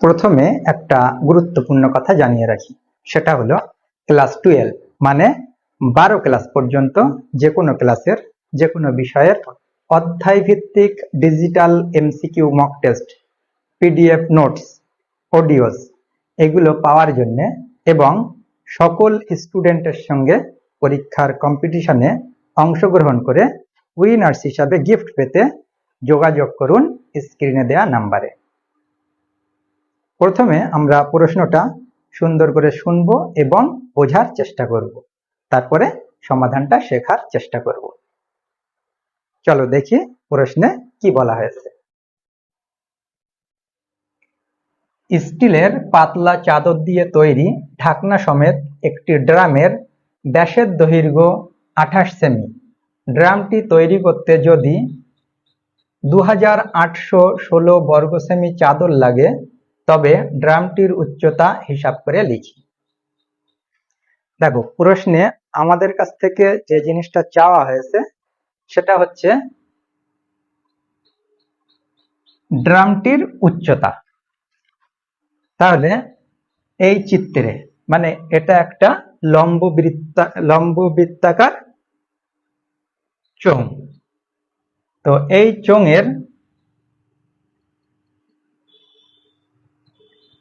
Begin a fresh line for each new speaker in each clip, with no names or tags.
প্রথমে একটা গুরুত্বপূর্ণ কথা জানিয়ে রাখি, সেটা হলো ক্লাস 12 মানে 12 ক্লাস পর্যন্ত যে কোনো ক্লাসের যে কোনো বিষয়ের অধ্যায় ভিত্তিক digital MCQ mock test, PDF notes, audios এগুলো পাওয়ার জন্য এবং সকল স্টুডেন্টের সঙ্গে পরীক্ষার কম্পিটিশনে অংশগ্রহণ করে উইনার্স হিসাবে গিফট পেতে যোগাযোগ করুন স্ক্রিনে দেওয়া নাম্বারে। প্রথমে আমরা প্রশ্নটা সুন্দর করে শুনবো এবং বোঝার চেষ্টা করব, তারপরে সমাধানটা শেখার চেষ্টা করব। চলো দেখি প্রশ্নে কি বলা হয়েছে। স্টিলের পাতলা চাদর দিয়ে তৈরি ঢাকনা সমেত একটি ড্রামের ব্যাসের দৈর্ঘ্য 28 সেমি। ড্রামটি তৈরি করতে যদি 2816 বর্গ সেমি চাদর লাগে তবে ড্রামটির উচ্চতা হিসাব করে লিখি। দেখো, প্রশ্নে আমাদের কাছ থেকে যে জিনিসটা চাওয়া হয়েছে সেটা হচ্ছে ড্রামটির উচ্চতা। তাহলে এই চিত্রে মানে এটা একটা লম্ব বৃত্তাকার চোঙ। তো এই চোঙের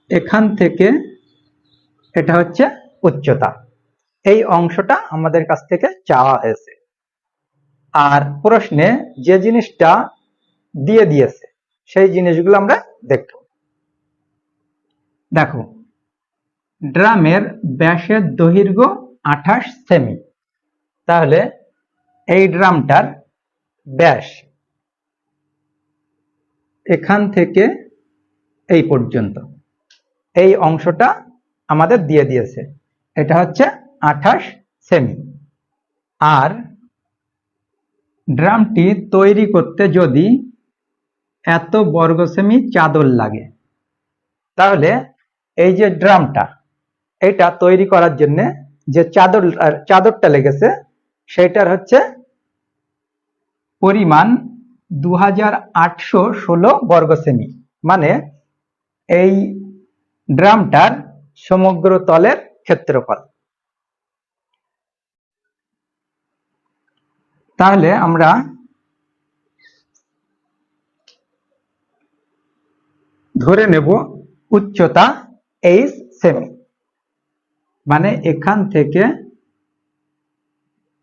এখান থেকে এটা হচ্ছে উচ্চতা, এই অংশটা আমাদের কাছ থেকে চাওয়া হয়েছে। আর প্রশ্নে যে জিনিসটা দিয়ে দিয়েছে সেই জিনিসগুলো আমরা দেখব। দেখো, ড্রামের ব্যাসের দৈর্ঘ্য 28 সেমি। তাহলে এই ড্রামটার ব্যাস এখান থেকে এই পর্যন্ত এই অংশটা আমাদের দিয়ে দিয়েছে, এটা হচ্ছে 28 সেমি। আর ড্রামটি তৈরি করতে যদি এত বর্গ সেমি চাদর লাগে, তাহলে এই যে ড্রামটা এটা তৈরি করার জন্য যে চাদরটা লেগেছে সেটার হচ্ছে পরিমাণ 2816 বর্গ সেমি, মানে এই ড্রামটার সমগ্র তলের ক্ষেত্রফল। তাহলে আমরা ধরে নেব উচ্চতা 8 সেমি, মানে এখান থেকে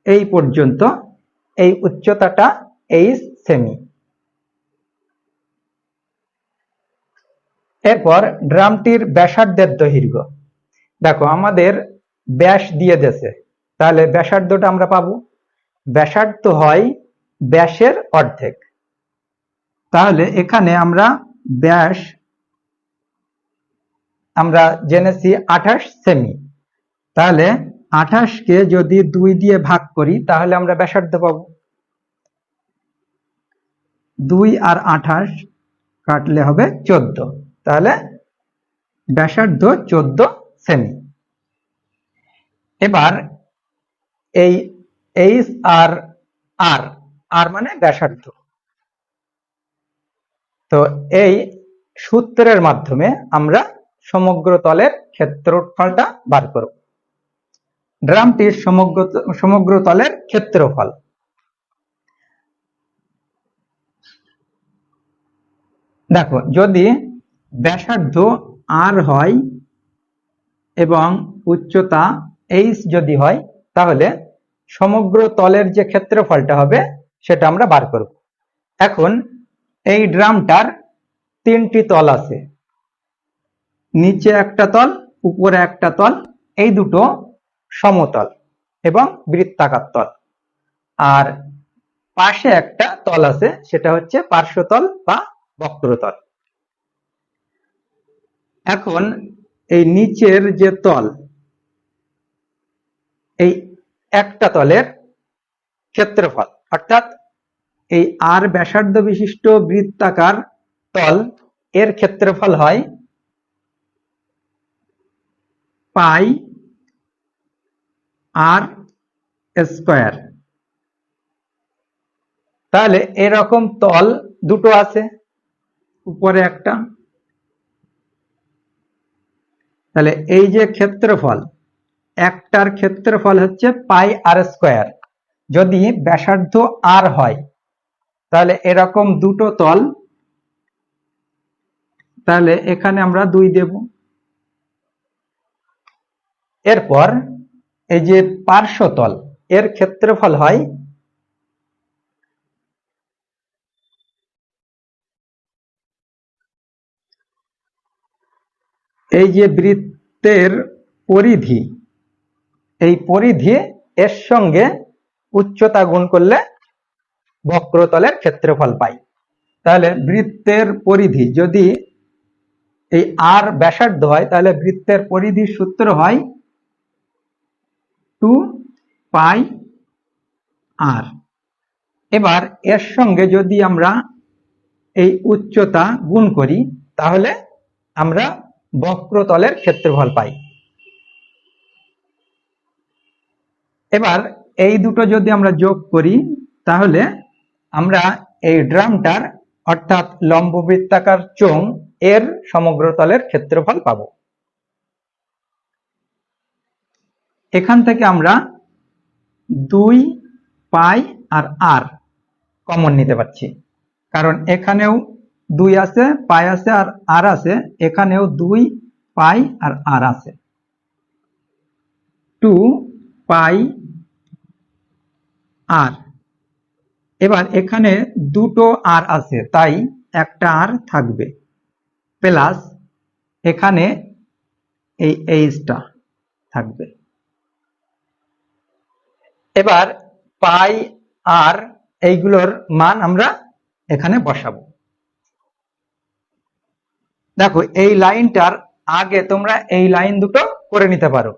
এই পর্যন্ত এই উচ্চতাটা 8 সেমি। এরপর ড্রামটির ব্যাসার্ধের দৈর্ঘ্য। দেখো, আমাদের ব্যাস দিয়ে দিয়েছে, তাহলে ব্যাসার্ধটা আমরা পাবো। ব্যাসার্ধ হয় ব্যাসের অর্ধেক। তাহলে এখানে আমরা ব্যাস আমরা জেনেছি 28 সেমি। তাহলে 28 কে যদি 2 দিয়ে ভাগ করি তাহলে আমরা ব্যাসার্ধ পাবো। 2 আর 28 কাটলে হবে 14, তাহলে ব্যাসার্ধ 14 সেমি। এবার এই এইচ আর আর আর মানে ব্যাসার্ধ, তো এই সূত্রের মাধ্যমে আমরা সমগ্র তলের ক্ষেত্রফলটা বার করব। ড্রামটির সমগ্র তলের ক্ষেত্রফল। দেখো, যদি ব্যাসার্ধ আর হয় এবং উচ্চতা এইচ যদি হয়, তাহলে সমগ্র তলের যে ক্ষেত্রফলটা হবে সেটা আমরা বার করব। এখন এই ড্রামটার 3টি তল আছে, নিচে একটা তল, উপরে একটা তল, এই দুটো সমতল এবং বৃত্তাকার তল। আর পাশে একটা তল আছে, সেটা হচ্ছে পার্শ্বতল বা বক্রতল। এখন এই নিচের যে তল, এই একটা তলের ক্ষেত্রফল, অর্থাৎ এই আর ব্যাসার্ধ বিশিষ্ট বৃত্তাকার তল এর ক্ষেত্রফল হয় পাই আর স্কয়ার। তাহলে এরকম তল দুটো আছে, উপরে একটা তাহলে এই যে ক্ষেত্রফল, একটার ক্ষেত্রফল হচ্ছে পাই আর স্কোয়ার। যদি ব্যাসার্ধ আর হয় তাহলে এরকম দুটো তল, তাহলে এখানে আমরা 2 দেব। এরপর এই যে পার্শ্বতল, এর ক্ষেত্রফল হয় এই যে বৃত্তের পরিধি, এই পরিধি এর সঙ্গে উচ্চতা গুণ করলে বক্রতলের ক্ষেত্রফল পাই। তাহলে বৃত্তের পরিধি যদি এই আর ব্যাসার্ধ হয় তাহলে বৃত্তের পরিধির সূত্র হয় 2 পাই আর। এবার এর সঙ্গে যদি আমরা এই উচ্চতা গুণ করি তাহলে আমরা বক্রতলের ক্ষেত্রফল পাই। এবার এই দুটো যদি আমরা যোগ করি তাহলে আমরা এই ড্রামটার অর্থাৎ লম্ববৃত্তাকার চোঙ এর সমগ্র তলের ক্ষেত্রফল পাব। এখান থেকে আমরা 2 পাই আর আর কমন নিতে পারছি, কারণ এখানেও 2 আছে, পাই আছে আর আর আছে, এখানেও 2 পাই আর আর আছে। 2 পাই আর। এবার এখানে দুটো আর আছে তাই একটা আর থাকবে, প্লাস এখানে এই এইচটা থাকবে। এবার পাই আর এইগুলোর মান আমরা এখানে বসাবো। দেখো এই লাইনটার আগে তোমরা এই লাইন দুটো করে নিতে পারো।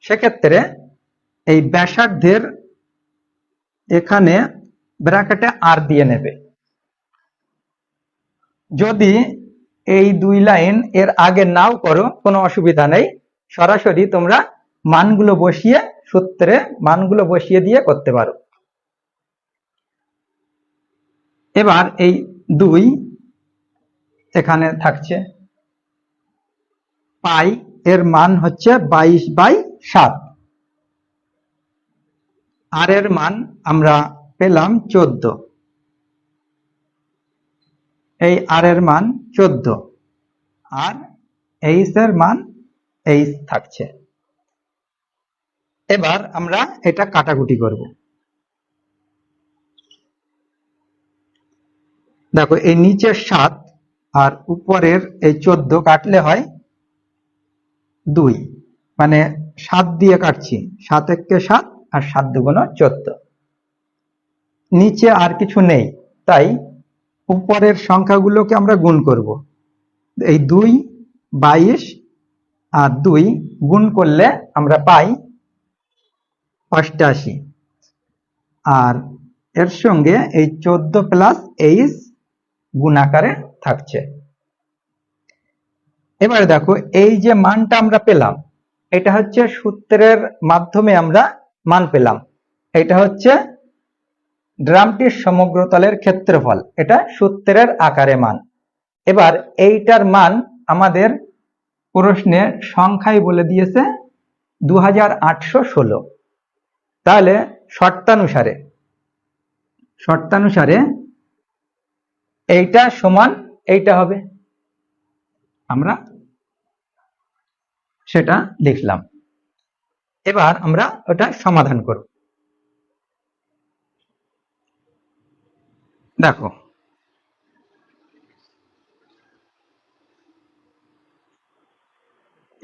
সেক্ষেত্রে এই ব্যাসার্ধের এখানে ব্র্যাকেটে আর দিয়ে নেবে। যদি এই 2 লাইন এর আগে নাও করো কোনো অসুবিধা নেই, সরাসরি তোমরা মানগুলো বসিয়ে, সূত্রে মানগুলো বসিয়ে দিয়ে করতে পারো। এবার এই 2 এখানে থাকছে, পাই এর মান হচ্ছে 22/7, আর এর মান আমরা পেলাম 14, এই আর এর মান 14 আর এইচ এর মান এইচ থাকছে। এবার আমরা এটা কাটাকুটি করব। দেখো এই নিচের 7 আর উপরের এই 14 কাটলে হয় 2, মানে 7 দিয়ে কাটছি, 7 একে 7 আর 7 দুগুণ 14। নিচে আর কিছু নেই তাই উপরের সংখ্যাগুলোকে আমরা গুণ করব। এই 2 22 আর 2 গুণ করলে আমরা পাই 88, আর এর সঙ্গে এই 14 প্লাস এইচ গুণ আকারে থাকছে। এবারে দেখো এই যে মানটা আমরা পেলাম এটা হচ্ছে সূত্রের মাধ্যমে আমরা মান পেলাম। এটা হচ্ছে ড্রামটির সমগ্র তলের ক্ষেত্রফল, এটা সূত্রের আকারে মান। এবার এইটার মান আমাদের প্রশ্নে সংখ্যায় বলে দিয়েছে 2816। তাহলে শর্তানুসারে এইটা সমান এইটা হবে, আমরা সেটা লিখলাম। এবার আমরা ওটা সমাধান করব। দেখো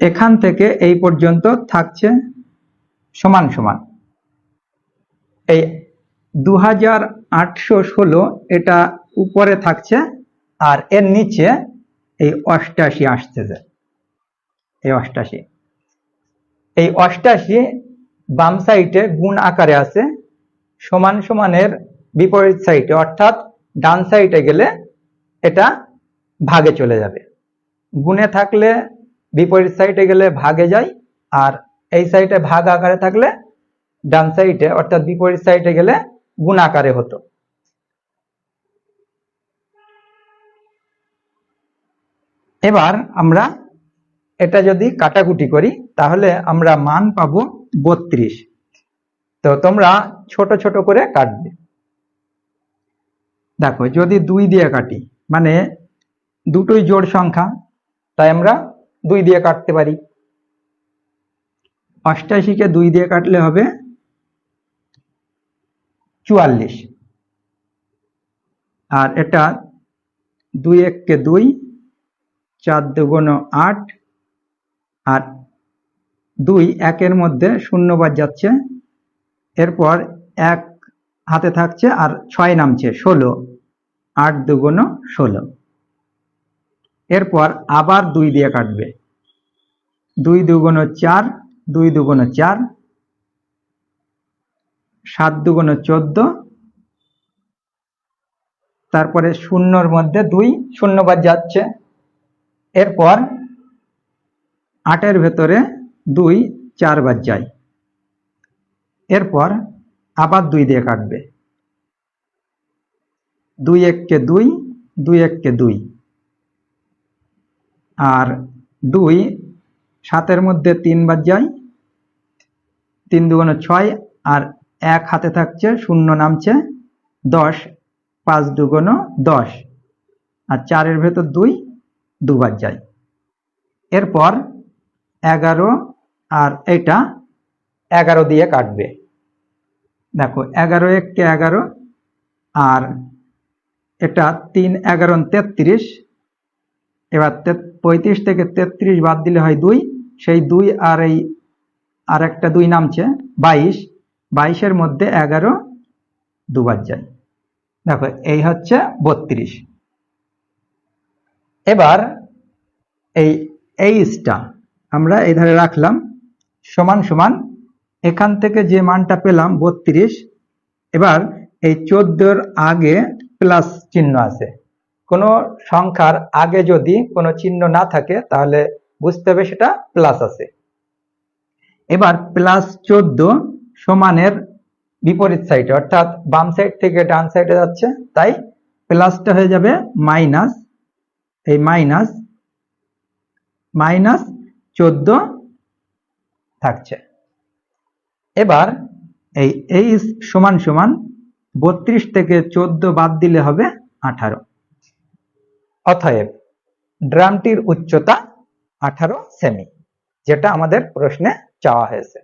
এখান থেকে এই পর্যন্ত থাকছে সমান সমান, এই 2816 এটা উপরে থাকছে আর এর নিচে এই 88 আসতেছে। এই 88 বাম সাইডে গুণ আকারে আছে, সমান সমানের বিপরীত সাইডে অর্থাৎ ডান সাইডে গেলে এটা ভাগে চলে যাবে। গুণে থাকলে বিপরীত সাইডে গেলে ভাগে যায়, আর এই সাইডে ভাগ আকারে থাকলে ডান সাইডে অর্থাৎ বিপরীত সাইডে গেলে গুণ আকারে হতো। এবার আমরা এটা যদি কাটাকুটি করি তাহলে আমরা মান পাবো 32। তো তোমরা ছোট ছোট করে কাটবে। দেখো যদি 2 দিয়ে কাটি মানে দুটোই জোড় সংখ্যা, তাই আমরা 2 দিয়ে কাটতে পারি। 88 কে 2 দিয়ে কাটলে হবে 44। আর এটা 2 1 কে 2, 4 2 8, আর 2 1-এর মধ্যে শূন্য বাদ যাচ্ছে, এরপর 1 হাতে থাকছে আর 6 নামছে 16, 8 2 16। এরপর আবার 2 দিয়ে কাটবে, 2 2 4, 2 2 4, 7 2 14, তারপরে শূন্যর মধ্যে 2 শূন্য বাদ যাচ্ছে, এরপর 8-এর ভেতরে 2 4 বাদ যায়, এরপর আবার 2 দিয়ে কাটবে, 2 1 কে 2, 2 1 কে 2, আর 2 7-এর মধ্যে 3 বাদ যায়, 3 2 6, আর 1 হাতে থাকছে শূন্য নামছে 10, 5 2 10, আর 4-এর ভেতর 2 2 বাদ যায়, এরপর 11, আর এটা 11 দিয়ে কাটবে। দেখো 11 1 কে 11, আর এটা 3 11 33, এবার 35 থেকে 33 বাদ দিলে হয় 2, সেই 2 আর এই আর একটা 2 নামছে 22, 22-এর মধ্যে 11 2 বাদ যায়। দেখো এই হচ্ছে 32। এবার এই এইচটা আমরা এই ধারে রাখলাম, সমান সমান এখান থেকে যে মানটা পেলাম 32, এবার এই 14-র আগে প্লাস চিহ্ন আছে। কোনো সংখ্যার আগে যদি কোনো চিহ্ন না থাকে তাহলে বুঝতে হবে সেটা প্লাস আছে। এবার প্লাস 14 সমানের বিপরীত সাইডে, অর্থাৎ বাম সাইড থেকে ডান সাইডে যাচ্ছে, তাই প্লাসটা হয়ে যাবে মাইনাস, এই মাইনাস মাইনাস 14 থাকছে। এবার এই এইচ সমান সমান 32 থেকে 14 বাদ দিলে হবে 18। অতএব ড্রামটির উচ্চতা 18 সেমি, যেটা আমাদের প্রশ্নে চাওয়া হয়েছে।